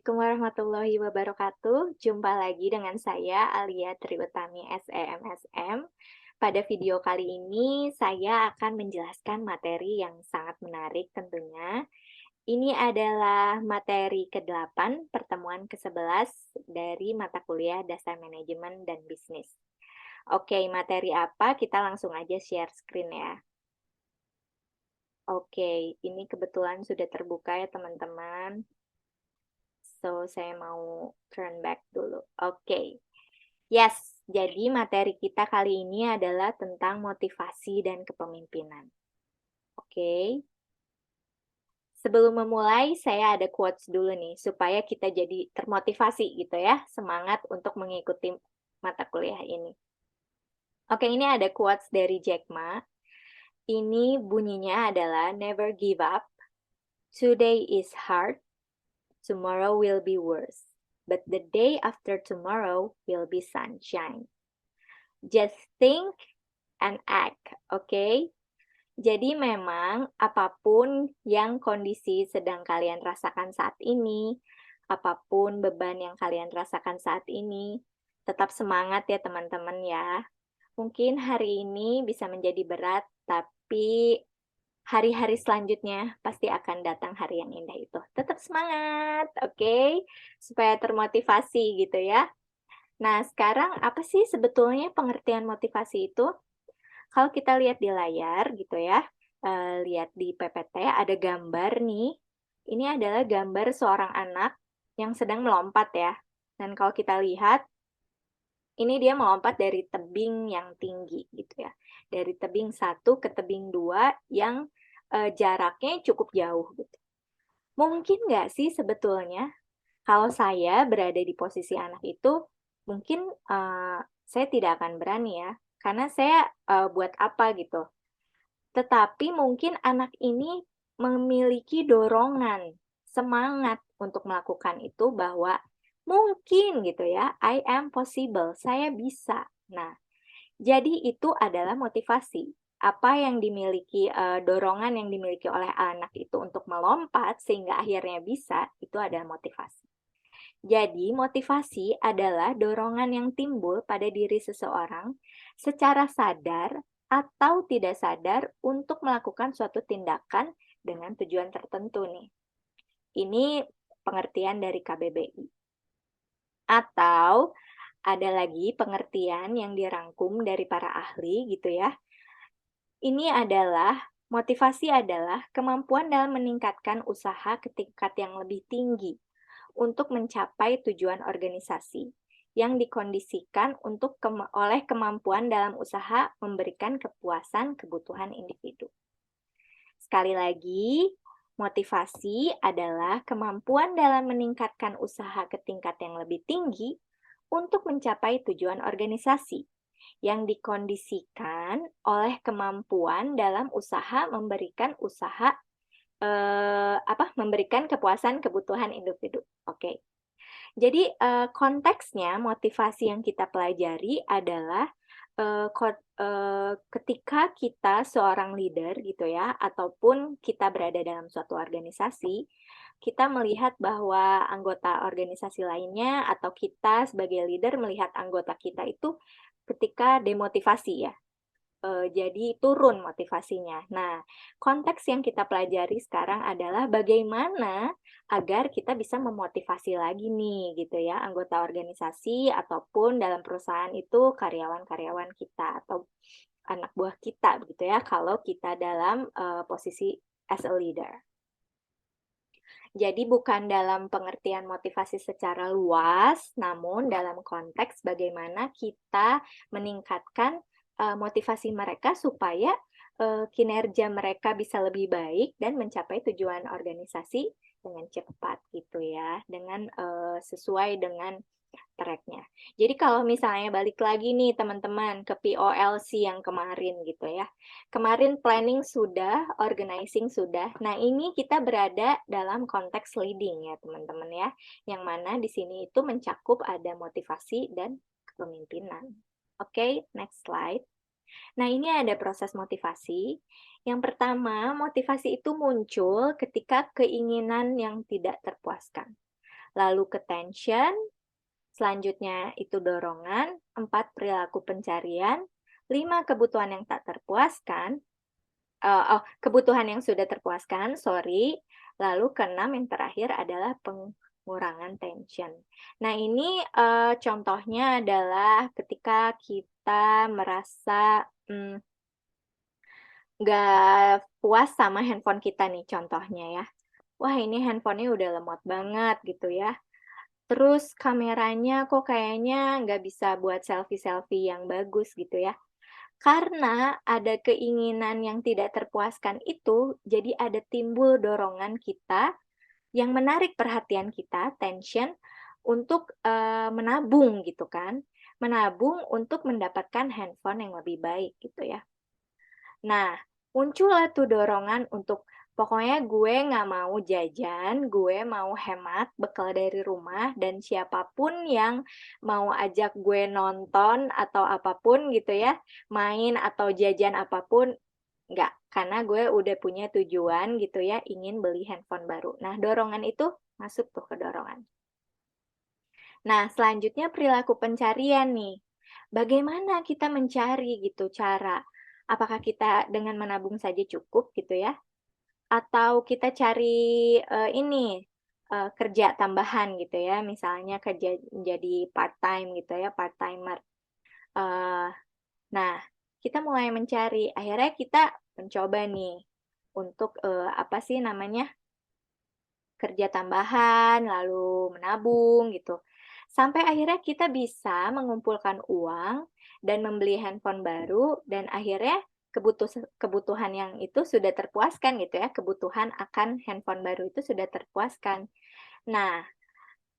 Assalamualaikum warahmatullahi wabarakatuh. Jumpa lagi dengan saya Alia Triutami SEMSM. Pada video kali ini saya akan menjelaskan materi yang sangat menarik tentunya. Ini adalah materi ke-8, pertemuan ke-11 dari mata kuliah Dasar Manajemen dan Bisnis. Oke, materi apa? Kita langsung aja share screen ya. Oke, ini kebetulan sudah terbuka ya teman-teman. So, saya mau turn back dulu. Oke. Yes, jadi materi kita kali ini adalah tentang motivasi dan kepemimpinan. Oke. Sebelum memulai, saya ada quotes dulu nih, supaya kita jadi termotivasi gitu ya, semangat untuk mengikuti mata kuliah ini. Oke, ini ada quotes dari Jack Ma. Ini bunyinya adalah, never give up. Today is hard. Tomorrow will be worse. But the day after tomorrow will be sunshine. Just think and act, oke? Jadi memang apapun yang kondisi sedang kalian rasakan saat ini, apapun beban yang kalian rasakan saat ini, tetap semangat ya teman-teman ya. Mungkin hari ini bisa menjadi berat, tapi hari-hari selanjutnya pasti akan datang hari yang indah itu. Tetap semangat, oke? Supaya termotivasi gitu ya. Nah, sekarang apa sih sebetulnya pengertian motivasi itu? Kalau kita lihat di layar gitu ya, lihat di PPT ada gambar nih. Ini adalah gambar seorang anak yang sedang melompat ya. Dan kalau kita lihat, ini dia melompat dari tebing yang tinggi gitu ya. Dari tebing 1 ke tebing 2 yang jaraknya cukup jauh gitu. Mungkin nggak sih sebetulnya kalau saya berada di posisi anak itu, mungkin saya tidak akan berani ya, karena saya buat apa gitu. Tetapi mungkin anak ini memiliki dorongan, semangat untuk melakukan itu bahwa mungkin gitu ya, I am possible, saya bisa. Nah, jadi itu adalah motivasi. Apa yang dimiliki, dorongan yang dimiliki oleh anak itu untuk melompat sehingga akhirnya bisa, itu adalah motivasi. Jadi, motivasi adalah dorongan yang timbul pada diri seseorang secara sadar atau tidak sadar untuk melakukan suatu tindakan dengan tujuan tertentu nih. Ini pengertian dari KBBI. Atau ada lagi pengertian yang dirangkum dari para ahli gitu ya. Ini adalah motivasi adalah kemampuan dalam meningkatkan usaha ke tingkat yang lebih tinggi untuk mencapai tujuan organisasi yang dikondisikan oleh kemampuan dalam usaha memberikan kepuasan kebutuhan individu. Sekali lagi, motivasi adalah kemampuan dalam meningkatkan usaha ke tingkat yang lebih tinggi untuk mencapai tujuan organisasi yang dikondisikan oleh kemampuan dalam usaha memberikan kepuasan kebutuhan individu. Oke. Jadi konteksnya motivasi yang kita pelajari adalah ketika kita seorang leader gitu ya, ataupun kita berada dalam suatu organisasi, kita melihat bahwa anggota organisasi lainnya atau kita sebagai leader melihat anggota kita itu ketika demotivasi ya. Jadi turun motivasinya. Nah, konteks yang kita pelajari sekarang adalah bagaimana agar kita bisa memotivasi lagi nih gitu ya, anggota organisasi ataupun dalam perusahaan itu karyawan-karyawan kita atau anak buah kita begitu ya, kalau kita dalam posisi as a leader. Jadi bukan dalam pengertian motivasi secara luas, namun dalam konteks bagaimana kita meningkatkan motivasi mereka supaya kinerja mereka bisa lebih baik dan mencapai tujuan organisasi dengan cepat gitu ya, dengan sesuai dengan track-nya. Jadi kalau misalnya balik lagi nih teman-teman ke POLC yang kemarin gitu ya. Kemarin planning sudah, organizing sudah. Nah, ini kita berada dalam konteks leading ya teman-teman ya. Yang mana di sini itu mencakup ada motivasi dan kepemimpinan. Oke, next slide. Nah, ini ada proses motivasi. Yang pertama, motivasi itu muncul ketika keinginan yang tidak terpuaskan. lalu ke tension, selanjutnya itu dorongan, 4 perilaku pencarian, 5 kebutuhan yang tak terpuaskan, kebutuhan yang sudah terpuaskan, sorry. Lalu ke-6 yang terakhir adalah pengurangan tension. Nah, ini contohnya adalah ketika kita merasa nggak puas sama handphone kita nih contohnya ya. Wah, ini handphonenya udah lemot banget gitu ya. Terus kameranya kok kayaknya nggak bisa buat selfie-selfie yang bagus gitu ya. Karena ada keinginan yang tidak terpuaskan itu, jadi ada timbul dorongan kita yang menarik perhatian kita, tension, untuk menabung gitu kan. Menabung untuk mendapatkan handphone yang lebih baik gitu ya. Nah, muncullah tuh dorongan untuk pokoknya gue nggak mau jajan, gue mau hemat bekal dari rumah, dan siapapun yang mau ajak gue nonton atau apapun gitu ya, main atau jajan apapun, nggak. Karena gue udah punya tujuan gitu ya, ingin beli handphone baru. Nah, dorongan itu masuk tuh ke dorongan. Nah, selanjutnya perilaku pencarian nih. Bagaimana kita mencari gitu cara? Apakah kita dengan menabung saja cukup gitu ya? Atau kita cari kerja tambahan gitu ya, misalnya kerja jadi part-time gitu ya, part-timer. Eh, nah, kita mulai mencari, akhirnya kita mencoba nih untuk apa sih namanya? Kerja tambahan, lalu menabung gitu. Sampai akhirnya kita bisa mengumpulkan uang dan membeli handphone baru, dan akhirnya kebutuhan yang itu sudah terpuaskan gitu ya, kebutuhan akan handphone baru itu sudah terpuaskan. Nah,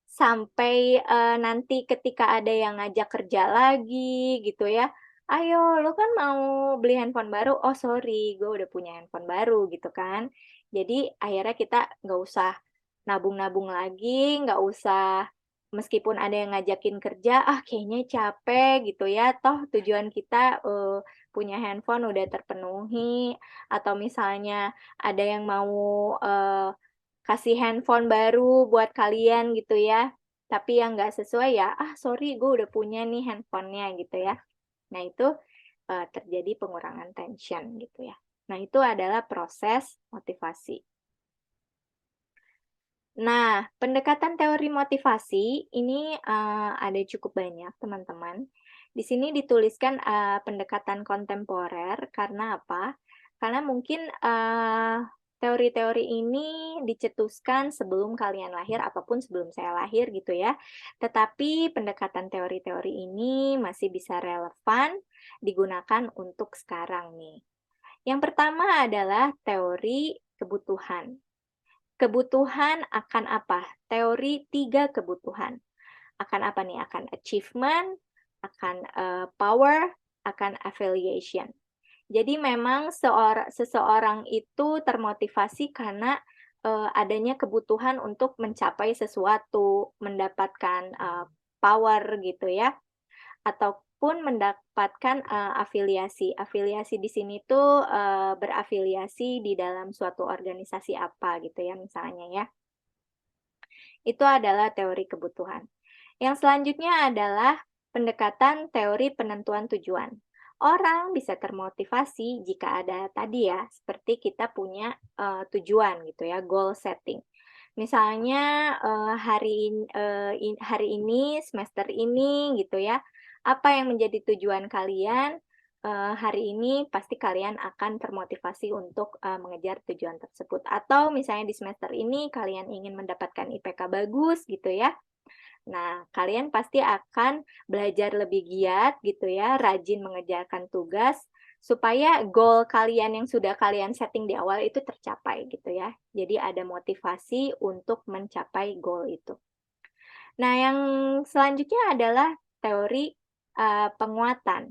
sampai nanti ketika ada yang ngajak kerja lagi gitu ya, "Ayo, lu kan mau beli handphone baru?" "Oh sorry, gue udah punya handphone baru," gitu kan. Jadi akhirnya kita nggak usah nabung-nabung lagi, nggak usah meskipun ada yang ngajakin kerja, "Ah kayaknya capek," gitu ya, toh tujuan kita punya handphone udah terpenuhi, atau misalnya ada yang mau kasih handphone baru buat kalian gitu ya, tapi yang nggak sesuai ya, "Ah sorry gue udah punya nih handphonenya," gitu ya. Nah itu, terjadi pengurangan tension gitu ya. Nah itu adalah proses motivasi. Nah, pendekatan teori motivasi ini, ada cukup banyak teman-teman. Di sini dituliskan, pendekatan kontemporer karena apa? Karena mungkin, teori-teori ini dicetuskan sebelum kalian lahir ataupun sebelum saya lahir gitu ya. Tetapi pendekatan teori-teori ini masih bisa relevan digunakan untuk sekarang nih. Yang pertama adalah teori kebutuhan. Kebutuhan akan apa? Teori 3 kebutuhan. Akan apa nih? Akan achievement, akan power, akan affiliation. Jadi memang seseorang itu termotivasi karena adanya kebutuhan untuk mencapai sesuatu, mendapatkan power gitu ya, ataupun mendapatkan afiliasi. Afiliasi di sini tuh berafiliasi di dalam suatu organisasi apa gitu ya misalnya ya. Itu adalah teori kebutuhan. Yang selanjutnya adalah pendekatan teori penentuan tujuan. Orang bisa termotivasi jika ada tadi ya, seperti kita punya tujuan gitu ya, goal setting. Misalnya hari ini, semester ini gitu ya, apa yang menjadi tujuan kalian hari ini, pasti kalian akan termotivasi untuk mengejar tujuan tersebut. Atau misalnya di semester ini kalian ingin mendapatkan IPK bagus gitu ya. Nah, kalian pasti akan belajar lebih giat gitu ya, rajin mengerjakan tugas, supaya goal kalian yang sudah kalian setting di awal itu tercapai gitu ya. Jadi ada motivasi untuk mencapai goal itu. Nah, yang selanjutnya adalah teori penguatan.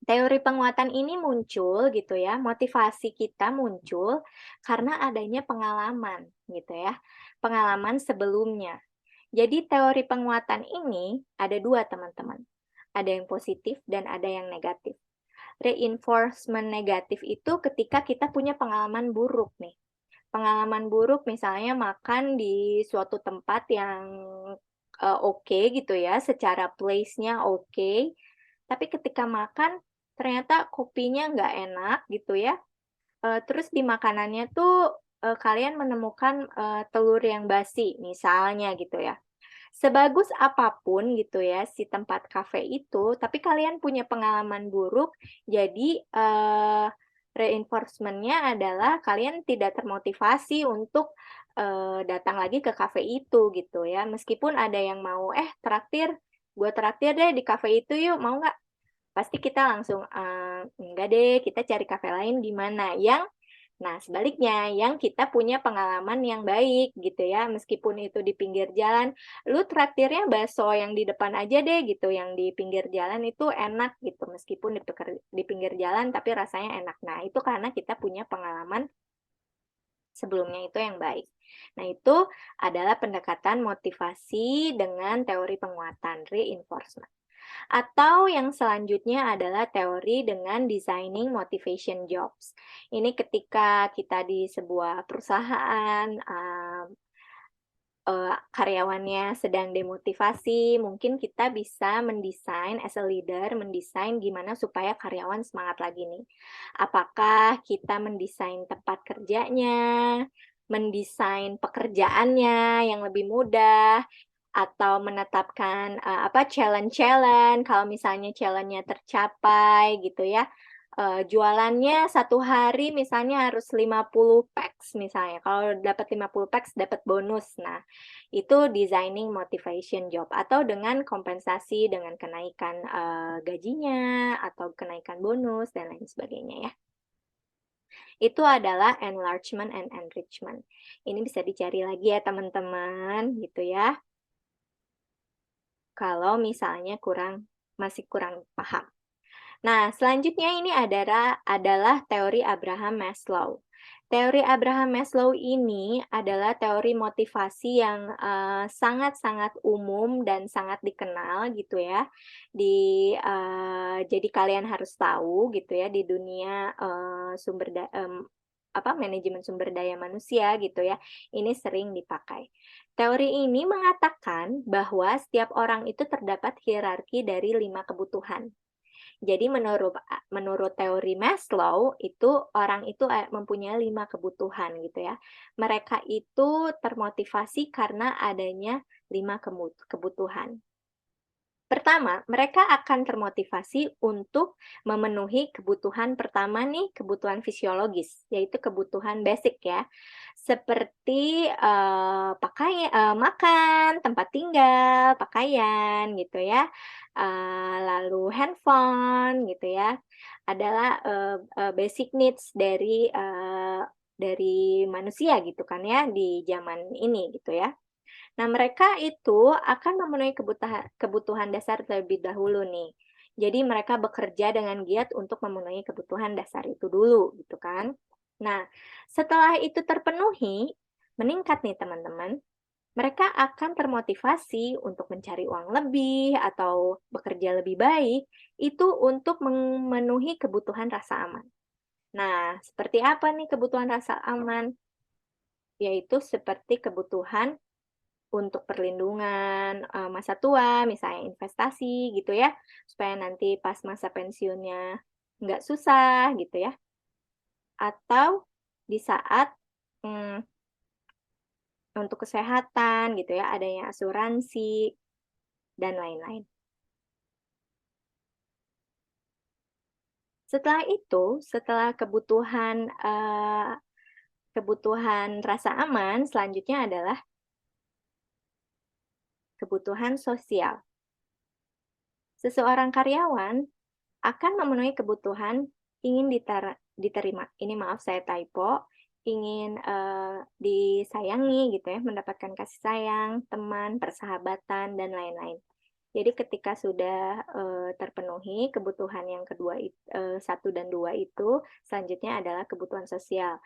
Teori penguatan ini muncul gitu ya, motivasi kita muncul karena adanya pengalaman gitu ya, pengalaman sebelumnya. Jadi teori penguatan ini ada dua teman-teman, ada yang positif dan ada yang negatif. Reinforcement negatif itu ketika kita punya pengalaman buruk nih. Pengalaman buruk misalnya makan di suatu tempat yang oke gitu ya, secara place-nya oke, tapi ketika makan ternyata kopinya nggak enak gitu ya, terus di makanannya tuh, kalian menemukan, telur yang basi misalnya gitu ya. Sebagus apapun gitu ya si tempat kafe itu, tapi kalian punya pengalaman buruk, jadi, reinforcement-nya adalah kalian tidak termotivasi untuk, datang lagi ke kafe itu gitu ya. Meskipun ada yang mau, "Eh traktir, gue traktir deh di kafe itu yuk, mau nggak?" Pasti kita langsung, "Enggak deh, kita cari kafe lain gimana?" Sebaliknya, yang kita punya pengalaman yang baik gitu ya, meskipun itu di pinggir jalan, "Lu traktirnya bakso yang di depan aja deh," gitu, yang di pinggir jalan itu enak gitu, meskipun di pinggir jalan tapi rasanya enak. Nah, itu karena kita punya pengalaman sebelumnya itu yang baik. Nah, itu adalah pendekatan motivasi dengan teori penguatan, reinforcement. Atau yang selanjutnya adalah teori dengan designing motivation jobs. Ini ketika kita di sebuah perusahaan, karyawannya sedang demotivasi, mungkin kita bisa mendesain as a leader, mendesain gimana supaya karyawan semangat lagi nih. Apakah kita mendesain tempat kerjanya, mendesain pekerjaannya yang lebih mudah, atau menetapkan, challenge-challenge, kalau misalnya challenge-nya tercapai gitu ya, jualannya satu hari misalnya harus 50 packs misalnya, kalau dapat 50 packs dapat bonus. Nah, itu designing motivation job atau dengan kompensasi dengan kenaikan, gajinya atau kenaikan bonus dan lain sebagainya ya. Itu adalah enlargement and enrichment. Ini bisa dicari lagi ya teman-teman, gitu ya. Kalau misalnya masih kurang paham. Nah, selanjutnya ini adalah teori Abraham Maslow. Teori Abraham Maslow ini adalah teori motivasi yang, sangat-sangat umum dan sangat dikenal gitu ya, jadi kalian harus tahu gitu ya di dunia, manajemen sumber daya manusia gitu ya, ini sering dipakai. Teori ini mengatakan bahwa setiap orang itu terdapat hierarki dari 5 kebutuhan. Jadi menurut teori Maslow, itu orang itu, mempunyai 5 kebutuhan gitu ya. Mereka itu termotivasi karena adanya 5 kebutuhan. Pertama, mereka akan termotivasi untuk memenuhi kebutuhan pertama nih, kebutuhan fisiologis, yaitu kebutuhan basic ya. Seperti, makan, tempat tinggal, pakaian gitu ya, lalu handphone gitu ya, adalah, basic needs dari manusia gitu kan ya, di zaman ini gitu ya. Nah, mereka itu akan memenuhi kebutuhan dasar terlebih dahulu nih. Jadi mereka bekerja dengan giat untuk memenuhi kebutuhan dasar itu dulu, gitu kan. Nah, setelah itu terpenuhi, meningkat nih teman-teman, mereka akan termotivasi untuk mencari uang lebih atau bekerja lebih baik, itu untuk memenuhi kebutuhan rasa aman. Nah, seperti apa nih kebutuhan rasa aman? Yaitu seperti kebutuhan untuk perlindungan, masa tua, misalnya investasi gitu ya, supaya nanti pas masa pensiunnya nggak susah gitu ya, atau di saat, mmm, untuk kesehatan gitu ya, adanya asuransi dan lain-lain. Setelah itu, setelah kebutuhan rasa aman, selanjutnya adalah kebutuhan sosial. Seseorang karyawan akan memenuhi kebutuhan ingin diterima, ini maaf saya typo, ingin, disayangi gitu ya, mendapatkan kasih sayang, teman, persahabatan, dan lain-lain. Jadi ketika sudah, terpenuhi kebutuhan yang kedua 1 dan 2 itu, selanjutnya adalah kebutuhan sosial.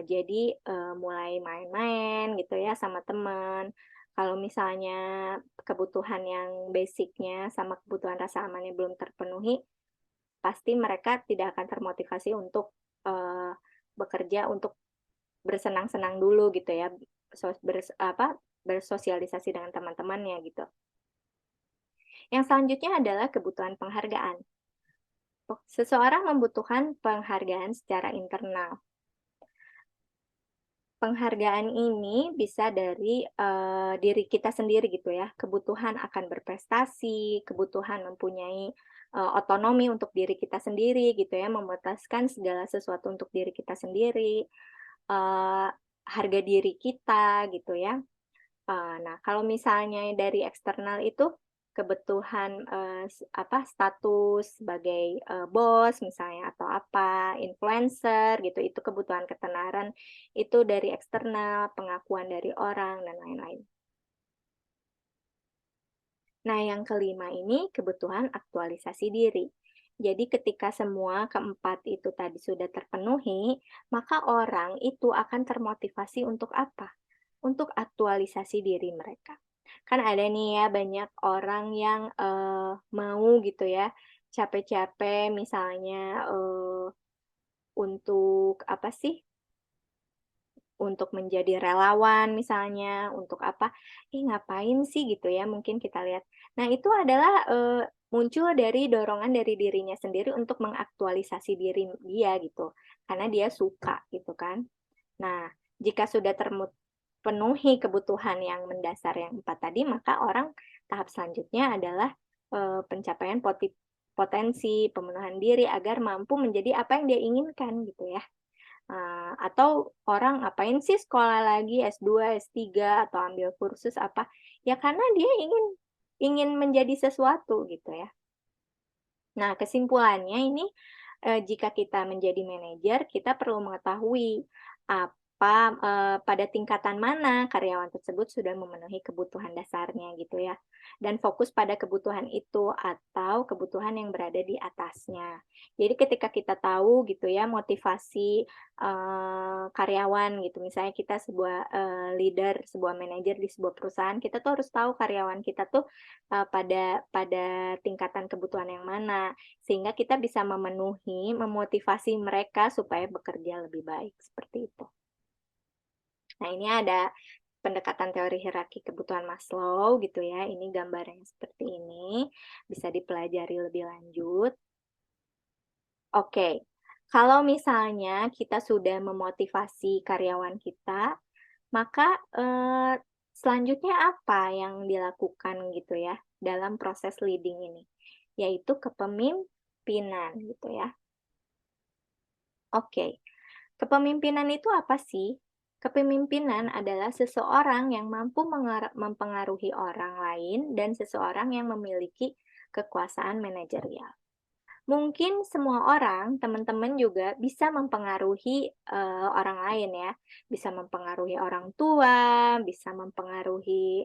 Jadi, mulai main-main gitu ya sama teman. Kalau misalnya kebutuhan yang basic-nya sama kebutuhan rasa amannya belum terpenuhi, pasti mereka tidak akan termotivasi untuk, bekerja untuk bersenang-senang dulu gitu ya, bersosialisasi dengan teman-temannya gitu. Yang selanjutnya adalah kebutuhan penghargaan. Seseorang membutuhkan penghargaan secara internal. Penghargaan ini bisa dari diri kita sendiri gitu ya, kebutuhan akan berprestasi, kebutuhan mempunyai otonomi untuk diri kita sendiri gitu ya, memutuskan segala sesuatu untuk diri kita sendiri, harga diri kita gitu ya. Nah, kalau misalnya dari eksternal itu kebutuhan, status sebagai, bos misalnya atau apa, influencer gitu, itu kebutuhan ketenaran, itu dari eksternal, pengakuan dari orang, dan lain-lain. Nah, yang kelima ini kebutuhan aktualisasi diri. Jadi ketika semua keempat itu tadi sudah terpenuhi, maka orang itu akan termotivasi untuk apa? Untuk aktualisasi diri mereka. Kan ada nih ya banyak orang yang, mau gitu ya, capek-capek misalnya, untuk apa sih, untuk menjadi relawan misalnya, untuk apa, "Ih ngapain sih?" Gitu ya mungkin kita lihat. Nah itu adalah, muncul dari dorongan dari dirinya sendiri untuk mengaktualisasi diri dia gitu, karena dia suka gitu kan. Nah, jika sudah penuhi kebutuhan yang mendasar yang 4 tadi, maka orang tahap selanjutnya adalah, pencapaian potensi pemenuhan diri agar mampu menjadi apa yang dia inginkan gitu ya. Atau orang ngapain sih sekolah lagi S2, S3, atau ambil kursus apa, ya karena dia ingin ingin menjadi sesuatu gitu ya. Nah, kesimpulannya ini, jika kita menjadi manajer, kita perlu mengetahui apa, pada tingkatan mana karyawan tersebut sudah memenuhi kebutuhan dasarnya gitu ya, dan fokus pada kebutuhan itu atau kebutuhan yang berada di atasnya. Jadi ketika kita tahu gitu ya motivasi, karyawan gitu, misalnya kita sebuah, leader, sebuah manajer di sebuah perusahaan, kita tuh harus tahu karyawan kita tuh, pada tingkatan kebutuhan yang mana, sehingga kita bisa memotivasi mereka supaya bekerja lebih baik, seperti itu. Nah, ini ada pendekatan teori hierarki kebutuhan Maslow gitu ya, ini gambarnya seperti ini, bisa dipelajari lebih lanjut. Oke, kalau misalnya kita sudah memotivasi karyawan kita, maka, selanjutnya apa yang dilakukan gitu ya, dalam proses leading ini? Yaitu kepemimpinan gitu ya. Oke, kepemimpinan itu apa sih? Kepemimpinan adalah seseorang yang mampu mempengaruhi orang lain dan seseorang yang memiliki kekuasaan manajerial. Mungkin semua orang, teman-teman juga bisa mempengaruhi, orang lain ya, bisa mempengaruhi orang tua, bisa mempengaruhi,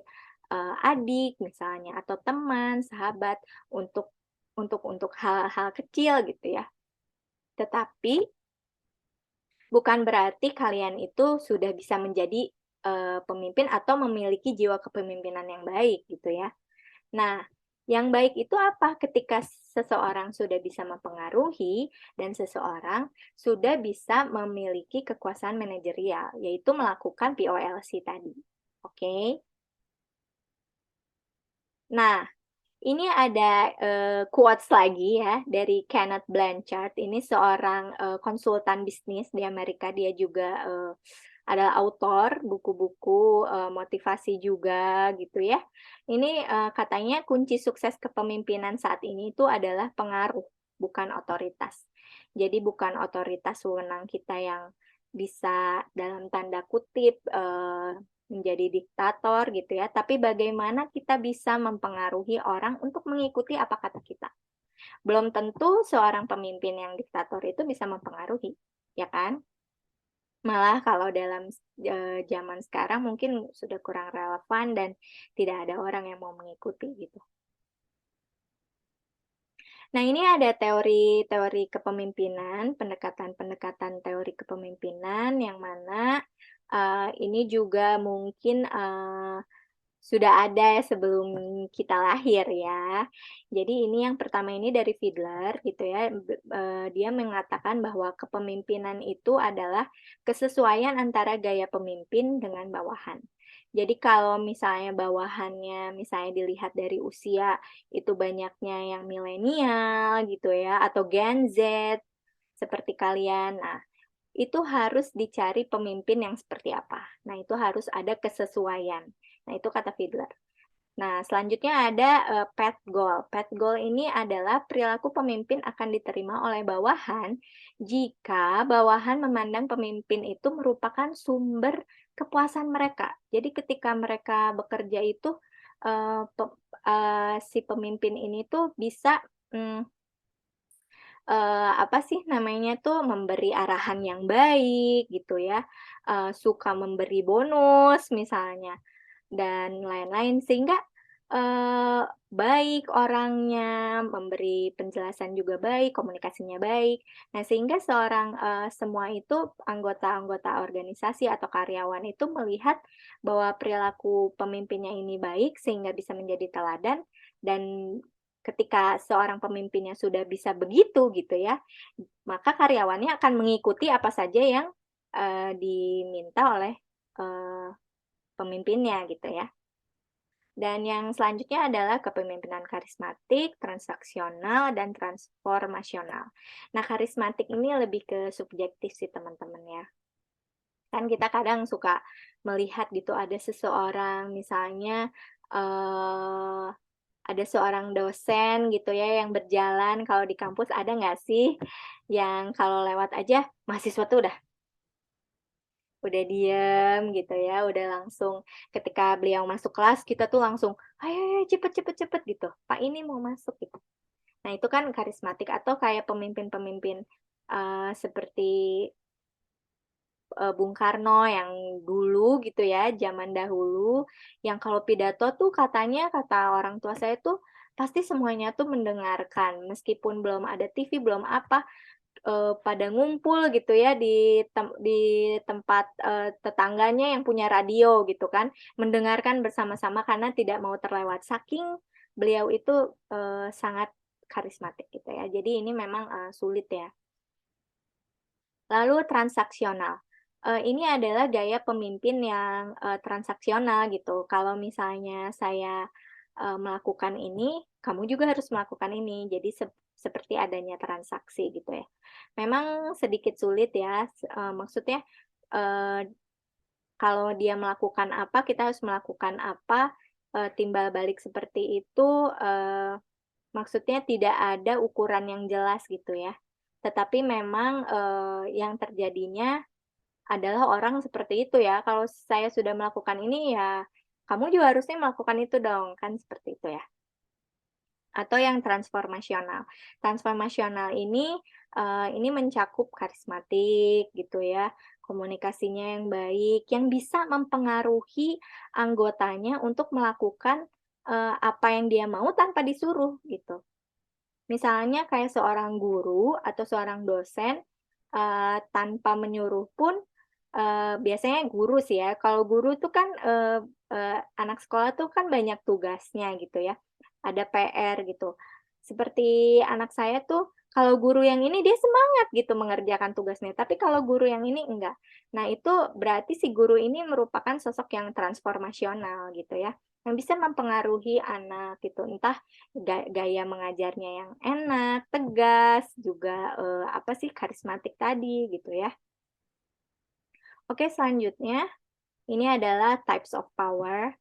adik misalnya, atau teman, sahabat, untuk hal-hal kecil gitu ya. Tetapi bukan berarti kalian itu sudah bisa menjadi, pemimpin atau memiliki jiwa kepemimpinan yang baik gitu ya. Nah, yang baik itu apa? Ketika seseorang sudah bisa mempengaruhi dan seseorang sudah bisa memiliki kekuasaan manajerial, yaitu melakukan POLC tadi. Oke. Nah, ini ada, quotes lagi ya dari Kenneth Blanchard, ini seorang, konsultan bisnis di Amerika, dia juga, adalah autor buku-buku, motivasi juga gitu ya. Ini, katanya kunci sukses kepemimpinan saat ini itu adalah pengaruh, bukan otoritas. Jadi bukan otoritas wewenang kita yang bisa dalam tanda kutip, menjadi diktator gitu ya, tapi bagaimana kita bisa mempengaruhi orang untuk mengikuti apa kata kita. Belum tentu seorang pemimpin yang diktator itu bisa mempengaruhi, ya kan? Malah kalau dalam zaman sekarang mungkin sudah kurang relevan dan tidak ada orang yang mau mengikuti gitu. Nah, ini ada teori-teori kepemimpinan, pendekatan-pendekatan teori kepemimpinan yang mana, ini juga mungkin, sudah ada sebelum kita lahir ya. Jadi ini yang pertama ini dari Fiedler gitu ya, dia mengatakan bahwa kepemimpinan itu adalah kesesuaian antara gaya pemimpin dengan bawahan. Jadi kalau misalnya bawahannya misalnya dilihat dari usia itu banyaknya yang milenial gitu ya atau Gen Z seperti kalian. Nah, itu harus dicari pemimpin yang seperti apa. Nah, itu harus ada kesesuaian. Nah, itu kata Fiedler. Nah, selanjutnya ada path goal. Path goal ini adalah perilaku pemimpin akan diterima oleh bawahan jika bawahan memandang pemimpin itu merupakan sumber kepuasan mereka. Jadi ketika mereka bekerja itu si pemimpin ini tuh bisa apa sih namanya tuh, memberi arahan yang baik gitu ya, suka memberi bonus misalnya, dan lain-lain. Sehingga, baik orangnya, memberi penjelasan juga baik, komunikasinya baik. Nah, sehingga semua itu anggota-anggota organisasi atau karyawan itu melihat bahwa perilaku pemimpinnya ini baik, sehingga bisa menjadi teladan, dan ketika seorang pemimpinnya sudah bisa begitu gitu ya, maka karyawannya akan mengikuti apa saja yang, diminta oleh, eee, pemimpinnya gitu ya. Dan yang selanjutnya adalah kepemimpinan karismatik, transaksional, dan transformasional. Nah, karismatik ini lebih ke subjektif sih teman-teman ya. Kan kita kadang suka melihat gitu ada seseorang misalnya, eee ada seorang dosen gitu ya yang berjalan kalau di kampus ada nggak sih, yang kalau lewat aja mahasiswa tuh udah diem gitu ya, udah langsung ketika beliau masuk kelas kita tuh langsung, "Ayo ayo cepet cepet cepet," gitu, "Pak ini mau masuk," gitu. Nah itu kan karismatik atau kayak pemimpin-pemimpin, seperti, Bung Karno yang dulu gitu ya, zaman dahulu, yang kalau pidato tuh katanya kata orang tua saya tuh pasti semuanya tuh mendengarkan, meskipun belum ada TV, belum apa, pada ngumpul gitu ya di tempat, tetangganya yang punya radio gitu kan, mendengarkan bersama-sama karena tidak mau terlewat. Saking beliau itu, sangat karismatik gitu ya. Jadi ini memang, sulit ya. Lalu transaksional, ini adalah gaya pemimpin yang, transaksional gitu. Kalau misalnya saya, melakukan ini, kamu juga harus melakukan ini. Jadi seperti adanya transaksi gitu ya. Memang sedikit sulit ya, maksudnya, eee, kalau dia melakukan apa, kita harus melakukan apa, timbal balik seperti itu, maksudnya tidak ada ukuran yang jelas gitu ya. Tetapi memang, yang terjadinya adalah orang seperti itu ya, kalau saya sudah melakukan ini ya, kamu juga harusnya melakukan itu dong, kan seperti itu ya. Atau yang transformasional. Transformasional ini mencakup karismatik gitu ya, komunikasinya yang baik, yang bisa mempengaruhi anggotanya untuk melakukan, apa yang dia mau tanpa disuruh gitu. Misalnya kayak seorang guru atau seorang dosen, tanpa menyuruh pun, biasanya guru sih ya, kalau guru tuh kan, anak sekolah tuh kan banyak tugasnya gitu ya, ada PR gitu. Seperti anak saya tuh, kalau guru yang ini dia semangat gitu mengerjakan tugasnya, tapi kalau guru yang ini enggak. Nah itu berarti si guru ini merupakan sosok yang transformasional gitu ya, yang bisa mempengaruhi anak gitu, entah gaya mengajarnya yang enak, tegas, juga, apa sih, karismatik tadi, gitu ya. Oke, selanjutnya, ini adalah types of power,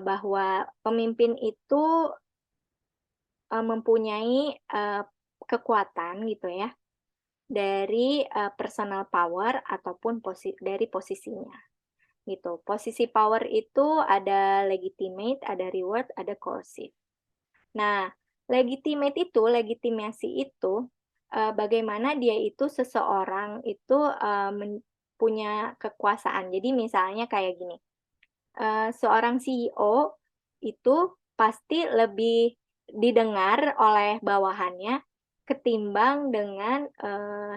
bahwa pemimpin itu, mempunyai, kekuatan gitu ya, dari, personal power ataupun dari posisinya, gitu. Posisi power itu ada legitimate, ada reward, ada coercive. Nah, legitimasi itu, bagaimana dia itu seseorang itu, punya kekuasaan. Jadi misalnya kayak gini, seorang CEO itu pasti lebih didengar oleh bawahannya ketimbang dengan,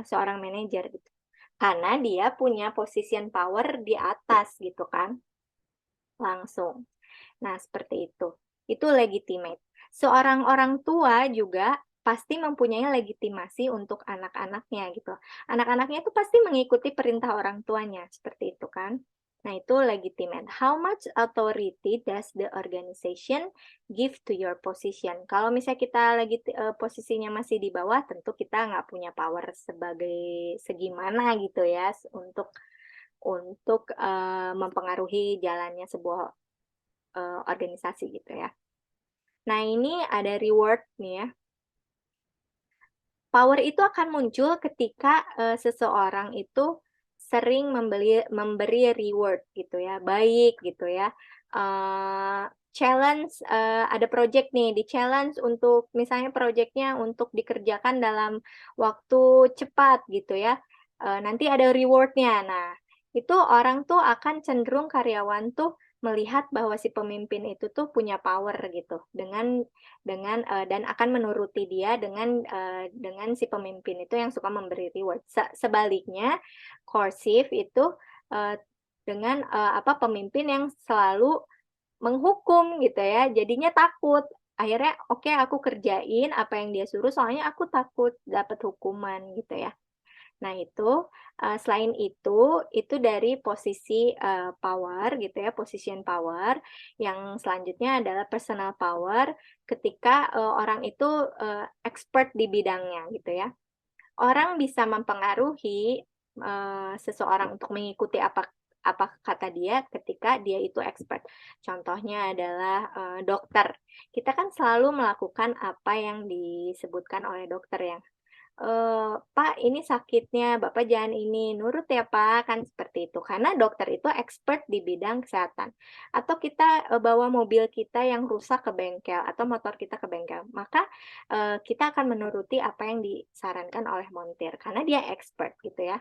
seorang manajer gitu. Karena dia punya position power di atas gitu kan, langsung. Nah, seperti itu. Itu legitimate. Seorang orang tua juga pasti mempunyai legitimasi untuk anak-anaknya gitu. Anak-anaknya itu pasti mengikuti perintah orang tuanya, seperti itu kan. Nah, itu legitimate. How much authority does the organization give to your position? Kalau misalnya kita lagi posisinya masih di bawah, tentu kita nggak punya power sebagai segimana gitu ya untuk mempengaruhi jalannya sebuah organisasi gitu ya. Nah, ini ada reward nih ya. Power itu akan muncul ketika seseorang itu sering memberi reward gitu ya, baik gitu ya. Challenge, ada project nih, di-challenge untuk misalnya projectnya untuk dikerjakan dalam waktu cepat gitu ya, nanti ada reward-nya. Nah, itu orang tuh akan cenderung karyawan tuh melihat bahwa si pemimpin itu tuh punya power gitu, dan akan menuruti dia dengan si pemimpin itu yang suka memberi reward. Sebaliknya, coercive itu, eee, dengan, pemimpin yang selalu menghukum gitu ya, jadinya takut. Akhirnya, "Oke, aku kerjain apa yang dia suruh, soalnya aku takut dapat hukuman," gitu ya. Nah itu, selain itu dari posisi, power gitu ya, position power. Yang selanjutnya adalah personal power ketika, orang itu, expert di bidangnya gitu ya. Orang bisa mempengaruhi, seseorang untuk mengikuti apa kata dia ketika dia itu expert. Contohnya adalah, dokter. Kita kan selalu melakukan apa yang disebutkan oleh dokter ya. "Pak, ini sakitnya, Bapak jangan ini, nurut ya Pak," kan seperti itu. Karena dokter itu expert di bidang kesehatan. Atau kita, bawa mobil kita yang rusak ke bengkel atau motor kita ke bengkel, maka, kita akan menuruti apa yang disarankan oleh montir, karena dia expert gitu ya.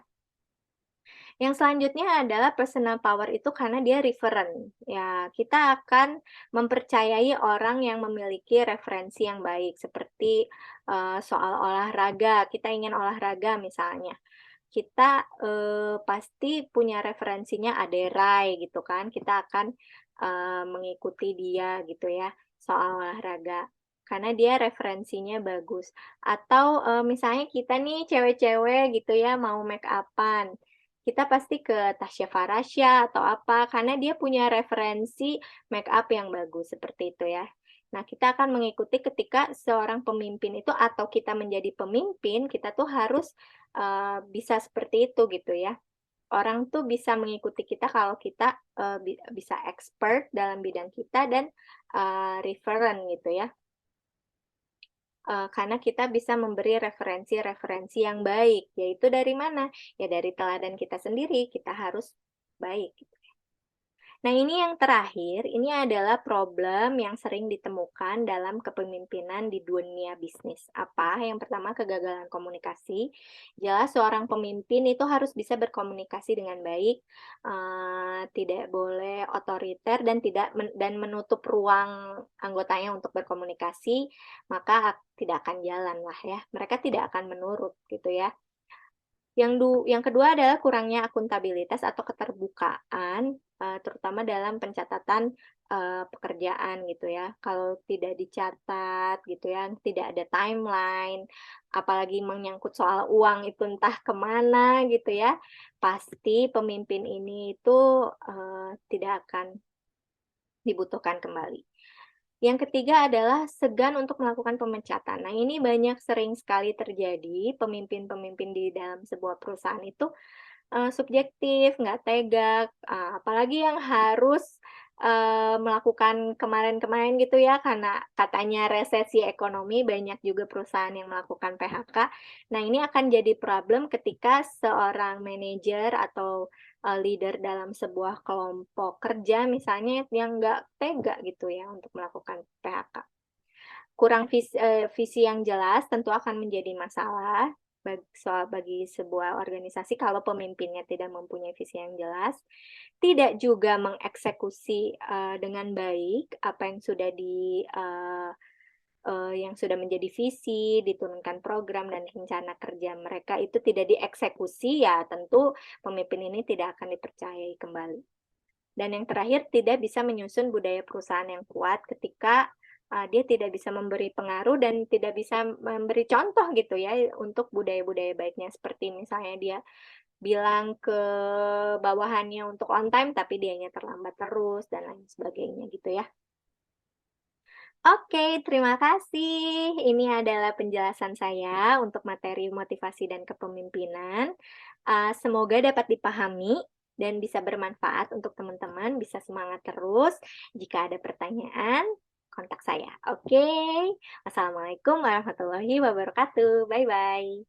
Yang selanjutnya adalah personal power itu karena dia referen. Ya, kita akan mempercayai orang yang memiliki referensi yang baik, seperti, soal olahraga, kita ingin olahraga misalnya. Kita, pasti punya referensinya Ade gitu kan, kita akan, mengikuti dia gitu ya, soal olahraga, karena dia referensinya bagus. Atau, misalnya kita nih cewek-cewek gitu ya, mau make up-an, kita pasti ke Tasya Farasya atau apa, karena dia punya referensi make up yang bagus, seperti itu ya. Nah, kita akan mengikuti ketika seorang pemimpin itu atau kita menjadi pemimpin, kita tuh harus, bisa seperti itu gitu ya. Orang tuh bisa mengikuti kita kalau kita, bisa expert dalam bidang kita dan, referen gitu ya. Karena kita bisa memberi referensi-referensi yang baik, yaitu dari mana? Ya dari teladan kita sendiri, kita harus baik. Nah, ini yang terakhir, ini adalah problem yang sering ditemukan dalam kepemimpinan di dunia bisnis. Apa? Yang pertama, kegagalan komunikasi. Jelas seorang pemimpin itu harus bisa berkomunikasi dengan baik, tidak boleh otoriter dan dan menutup ruang anggotanya untuk berkomunikasi, maka tidak akan jalan lah ya. Mereka tidak akan menurut gitu ya. Yang kedua adalah kurangnya akuntabilitas atau keterbukaan, terutama dalam pencatatan, pekerjaan gitu ya. Kalau tidak dicatat gitu ya, tidak ada timeline, apalagi menyangkut soal uang itu entah kemana gitu ya, pasti pemimpin ini itu, tidak akan dibutuhkan kembali. Yang ketiga adalah segan untuk melakukan pemecatan. Nah, ini sering sekali terjadi, pemimpin-pemimpin di dalam sebuah perusahaan itu, subjektif, nggak tega, apalagi yang harus, melakukan kemarin-kemarin gitu ya, karena katanya resesi ekonomi, banyak juga perusahaan yang melakukan PHK. Nah, ini akan jadi problem ketika seorang manajer atau, leader dalam sebuah kelompok kerja misalnya yang nggak tega gitu ya untuk melakukan PHK. Kurang visi yang jelas tentu akan menjadi masalah bagi sebuah organisasi kalau pemimpinnya tidak mempunyai visi yang jelas, tidak juga mengeksekusi, dengan baik apa yang yang sudah menjadi visi, diturunkan program dan rencana kerja mereka itu tidak dieksekusi, ya tentu pemimpin ini tidak akan dipercayai kembali. Dan yang terakhir, tidak bisa menyusun budaya perusahaan yang kuat ketika dia tidak bisa memberi pengaruh dan tidak bisa memberi contoh gitu ya untuk budaya-budaya baiknya. Seperti misalnya dia bilang ke bawahannya untuk on time, tapi dianya terlambat terus dan lain sebagainya gitu ya. Oke, terima kasih. Ini adalah penjelasan saya untuk materi motivasi dan kepemimpinan. Semoga dapat dipahami dan bisa bermanfaat untuk teman-teman, bisa semangat terus. Jika ada pertanyaan, kontak saya. Oke, wassalamualaikum warahmatullahi wabarakatuh. Bye-bye.